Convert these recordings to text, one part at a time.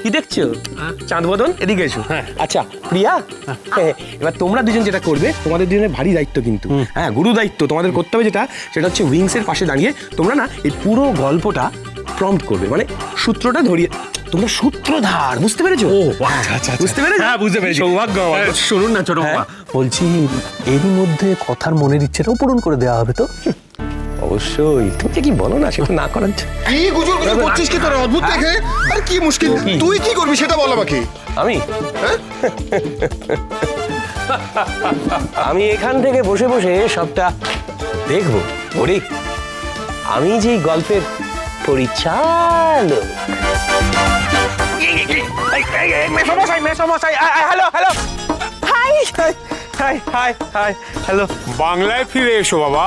কি দেখছো? চাঁদ বদন, এদিকে এসো। আচ্ছা প্রিয়া, এবার তোমরা দুজন যেটা করবে, তোমাদের দুজনের ভারী দায়িত্ব কিন্তু, হ্যাঁ গুরু দায়িত্ব তোমাদের করতে হবে, সেটা হচ্ছে উইংস এর পাশে দাঁড়িয়ে তোমরা না এই পুরো গল্পটা প্রম্পট করবে, মানে সূত্রটা ধরিয়ে। তোমরা সূত্রধার, বুঝতে পেরেছো? আচ্ছা বুঝতে পেরেছো? হ্যাঁ বুঝতে পেরেছি। সৌভাগ্য। শুনুন না ছোট বাবা, বলছি এরই মধ্যে কথার মনের ইচ্ছেটাও পূরণ করে দেওয়া হবে তো? অবশ্যই। তুমি কি বলো না, সেটা না করার কি গুজব করছিস কি তোরা? অদ্ভুত দেখে। আর কি মুশকিল, তুই কি করবি সেটা বল আমাকে। আমি আমি এখান থেকে বসে বসে সবটা দেখবো। বলি, আমি যে গল্পের পরিচালক। Hello hello, high high high hi hello. বাংলায় ফিরে এসো বাবা।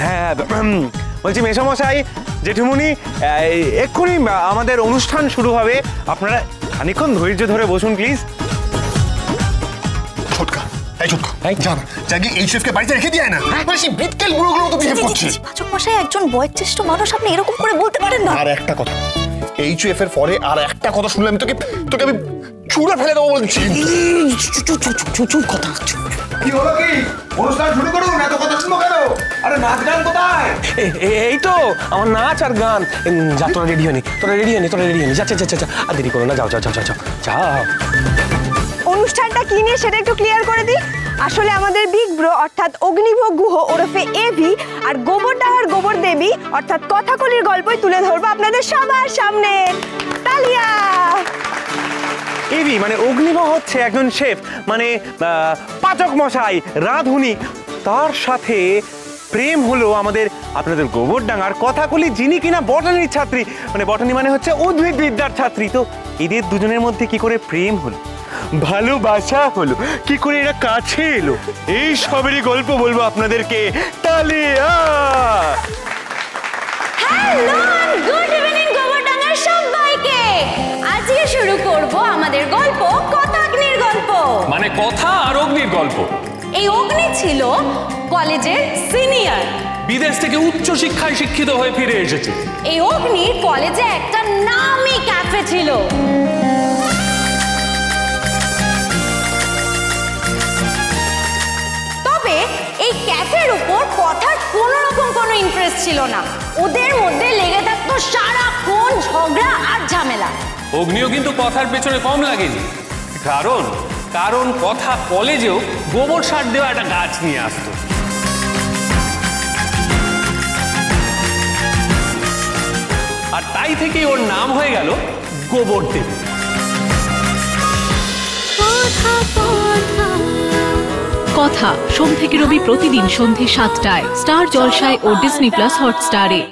হ্যাঁ বলছি মেসোমশাই, জেঠুমনি, এক্ষুনি আমাদের অনুষ্ঠান শুরু হবে, আপনারা খানিকক্ষণ ধৈর্য ধরে বসুন প্লিজ। ছোটকা, এই ছোটকা, যা না, জাগি এই শেফকে বাড়িতে রেখে দিয়ে না। মানে সেই বিটকেল বুড়োগুলো তো বিহেভ করছে। পাচক মশাই একজন বয়োজ্যেষ্ঠ মানুষ, আপনি এরকম করে বলতে পারেন না। আর একটা কথা, এইচএফ এর পরে আর একটা কথা শুনলে আমি তোকে আমি ছুঁড়ে ফেলে দেবো বলছি। চুপ কথা। কি হলো কি? অনুষ্ঠান শুরু করুন, এত কথা শুনবো কেন? আরে নাচ গান কোথায়? এই তো আমার নাচ আর গান। যা, তোরা রেডি হয়নি, তোরা রেডি হয়নি, যা যা যা যা, আর দেরি করো না, যাও যাও যাও যাও যাও। অনুষ্ঠানটা কি নিয়ে সেটা একটু ক্লিয়ার করে দিই। আসলে আমাদের বিগ ব্রো অর্থাৎ অগ্নিভোগ গুহ ওরফে এভি আর গোবরডাঙ্গার গোবর দেবী অর্থাৎ কথাকলির গল্পই তুলে ধরবো আপনাদের সবার সামনে। তালিয়া। এবি মানে অগ্নিভোগ হচ্ছে একজন শেফ, মানে পাচক মশাই, রাঁধুনি, তার সাথে প্রেম হলো আমাদের আপনাদের গোবরডাঙ্গার কথাকলি, যিনি কিনা বটানির ছাত্রী, মানে বটানি মানে হচ্ছে উদ্ভিদ বিদ্যার ছাত্রী। তো এদের দুজনের মধ্যে কি করে প্রেম হলো, ভালোবাসা হলো, কি করে এরা কাছে এলো, এই সবেরই গল্প বলবো আপনাদেরকে। তালিয়া। হ্যালো, গুড ইভিনিং গোবরডাঙ্গার সবাইকে। আজকে শুরু করব আমাদের গল্প কথাগ্নির গল্প, মানে কথা আর অগ্নির গল্প। এই অগ্নি ছিল কলেজের সিনিয়র, বিদেশ থেকে উচ্চ শিক্ষায় শিক্ষিত হয়ে ফিরে এসেছে। এই অগ্নির কলেজে একটা নামি ক্যাফে ছিল। তবে এই ক্যাফের উপর কথার কোনো রকম কোনো ইন্টারেস্ট ছিল না। ওদের মধ্যে লেগে থাকতো সারাক্ষণ ঝগড়া আর ঝামেলা। অগ্নিও কিন্তু কথার পেছনে কম লাগেনি, কারণ কারণ কথা কলেজেও গোবর সার দেওয়া একটা গাছ নিয়ে আসতো। আর তাই থেকে ওর নাম হয়ে গেল গোবর দেবী। কথা সোম থেকে রবি প্রতিদিন সন্ধ্যে ৭টায় স্টার জলসায় ও ডিজনি প্লাস হটস্টারে।